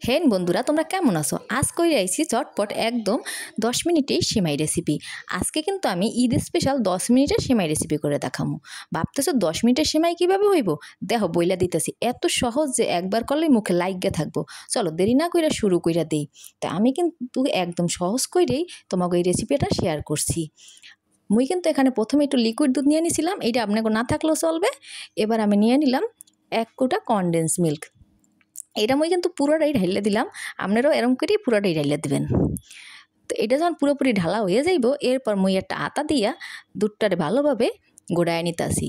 হেন বন্ধুরা, তোমরা কেমন আছো? আজ কইরে আইছি চটপট একদম 10 মিনিটেই সেমাই রেসিপি। আজকে কিন্তু আমি ঈদ স্পেশাল 10 মিনিটের সেমাই রেসিপি করে দেখামু। ভাবতেছো 10 মিনিটের সেমাই কিভাবে হইব? দেখো বইলা দিতেছি, এত সহজ যে একবার করলেই মুখে লাইগা থাকবো। চলো দেরি না কইরা শুরু কইরা দেই। তা আমি কিন্তু একদম সহজ কইরেই তোমাকে এই রেসিপিটা শেয়ার করছি। মুই কিন্তু এখানে প্রথমে একটু লিকুইড দুধ নিয়ে নিছিলাম, এইটা আপনাকে না থাকলেও চলবে। এবার আমি নিয়ে নিলাম 1 কোটা কনডেন্স মিল্ক। এটা মই কিন্তু পুরোটাই ঢাইলে দিলাম, আপনারাও এরকম করেই পুরোটাই ঢাইলে দিবেন। তো এটা যখন পুরোপুরি ঢালা হয়ে যাইব, এরপর মই একটা আতা দিয়া দুধটারে ভালোভাবে গোড়ায় নিতাছি।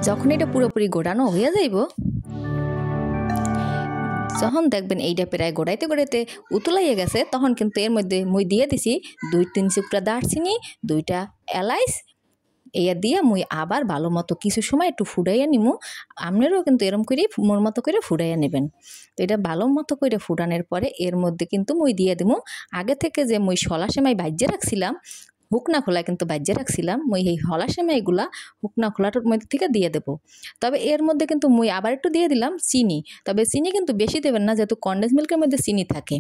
যখন এটা পুরোপুরি গোড়ানো হয়ে যাইব, যখন দেখবেন এইটা প্রায় গোড়াইতে গোড়াইতে উতলাইয়া গেছে, তখন কিন্তু এর মধ্যে মই দিয়ে দিছি 2-3 টুকরা দারচিনি, 2টা এলাচ। এইয়া দিয়ে মুই আবার ভালো মতো কিছু সময় একটু ফুটাইয়া নিমু। আপনারাও কিন্তু এরম করেই মোর মতো করে ফুটাইয়া নেবেন। তো এটা ভালো মতো করে ফুটানোর পরে এর মধ্যে কিন্তু মুই দিয়ে দিমু আগে থেকে যে মুই শলা সেমাই ভাইজে রাখছিলাম, হুকনা খোলা কিন্তু ভাইজে রাখছিলাম, মুই এই হলা সেমাইগুলা হুকনা খোলাটার মধ্যে থেকে দিয়ে দেবো। তবে এর মধ্যে কিন্তু মুই আবার একটু দিয়ে দিলাম চিনি। তবে চিনি কিন্তু বেশি দেবেন না, যেহেতু কনডেন্স মিল্কের মধ্যে চিনি থাকে।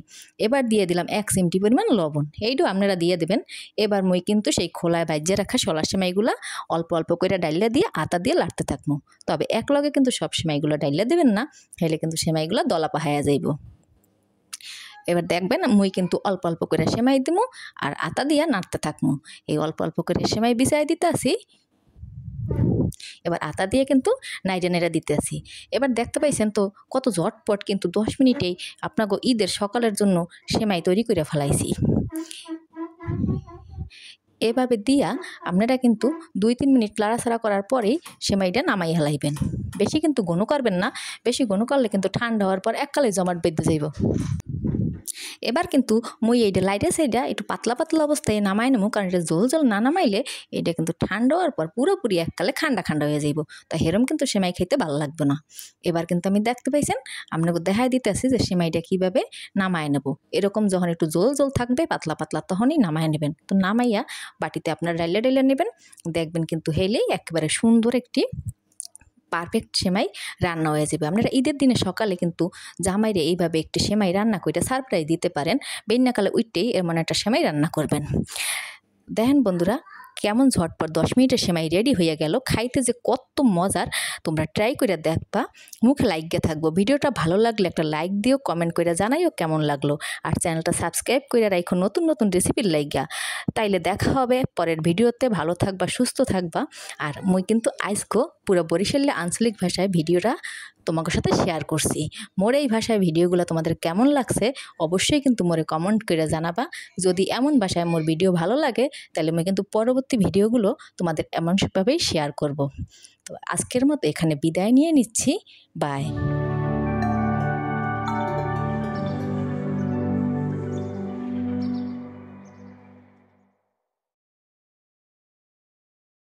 এবার দিয়ে দিলাম 1 চিমটি পরিমাণ লবণ, এইটাও আপনারা দিয়ে দেবেন। এবার মুই কিন্তু সেই খোলায় ভাইজে রাখা শলা সেমাইগুলা অল্প অল্প করে ডাইলা দিয়ে আতা দিয়ে লাড়তে থাকবো। তবে একলগে কিন্তু সব সেমাইগুলো ডাইলা দেবেন না, তাহলে কিন্তু সেমাইগুলো দলা পাহায়া যাইব। এবার দেখবেন মুই কিন্তু অল্প অল্প করে সেমাই দিমু আর আতা দিয়া নাড়তে থাকবো। এই অল্প অল্প করে সেমাই বিছাই দিতে আসি। এবার আতা দিয়ে কিন্তু নাইড়া নাইড়া দিতে আসি। এবার দেখতে পাইছেন তো কত ঝটপট কিন্তু 10 মিনিটেই আপনাকে ঈদের সকালের জন্য সেমাই তৈরি করে ফেলাইছি। এভাবে দিয়া আপনারা কিন্তু 2-3 মিনিট লাড়াচাড়া করার পরেই সেমাইটা নামাই হেলাইবেন। বেশি কিন্তু ঘন করবেন না, বেশি ঘন করলে কিন্তু ঠান্ডা হওয়ার পর এককালে জমাট বেঁধে যাইব। এবার কিন্তু মুই এইটা লাইটে সাইডা একটু পাতলা পাতলা অবস্থায় নামাই নেবো, কারণ এটা জল জল না নামাইলে এটা কিন্তু ঠান্ডা হওয়ার পর পুরোপুরি এককালে খান্ডা খান্ডা হয়ে যাইব। তাই হেরম কিন্তু সেমাই খেতে ভালো লাগবে না। এবার কিন্তু আমি দেখতে পাইছেন, আপনাকে দেখাই দিতে আসি যে সেমাইটা কীভাবে নামায় নেব। এরকম যখন একটু জল জল থাকবে পাতলা পাতলা, তখনই নামায় নেবেন। তো নামাইয়া বাটিতে আপনার ডাইলে ডাইলে নেবেন, দেখবেন কিন্তু হেলেই একেবারে সুন্দর একটি পারফেক্ট সেমাই রান্না হয়ে যাবে। আপনারা ঈদের দিনে সকালে কিন্তু জামাইরে এইভাবে একটি সেমাই রান্না করে সারপ্রাইজ দিতে পারেন। বেন্যাকালে উইটেই এমন একটা সেমাই রান্না করবেন। দেখেন বন্ধুরা, কেমন ঝটপট 10 মিনিটের সেমাই রেডি হয়ে গেল। খাইতে যে কত মজার, তোমরা ট্রাই করে দেখবা, মুখে লাইগা থাকবো। ভিডিওটা ভালো লাগলে একটা লাইক দিও, কমেন্ট করে জানাইও কেমন লাগলো। আর চ্যানেলটা সাবস্ক্রাইব করে রাখো নতুন নতুন রেসিপির লাইগা। তাইলে দেখা হবে পরের ভিডিওতে। ভালো থাকবা, সুস্থ থাকবা। আর মুই কিন্তু আজকে পুরো বরিশালে আঞ্চলিক ভাষায় ভিডিওটা তোমাদের সাথে শেয়ার করছি। মোর এই ভাষায় ভিডিওগুলো তোমাদের কেমন লাগছে অবশ্যই কিন্তু মোরে কমেন্ট করে জানাবা। যদি এমন ভাষায় মোর ভিডিও ভালো লাগে, তাহলে আমি কিন্তু পরবর্তী ভিডিওগুলো তোমাদের এমনভাবেই শেয়ার করব। তো আজকের মতো এখানে বিদায় নিয়ে নিচ্ছি। বাই।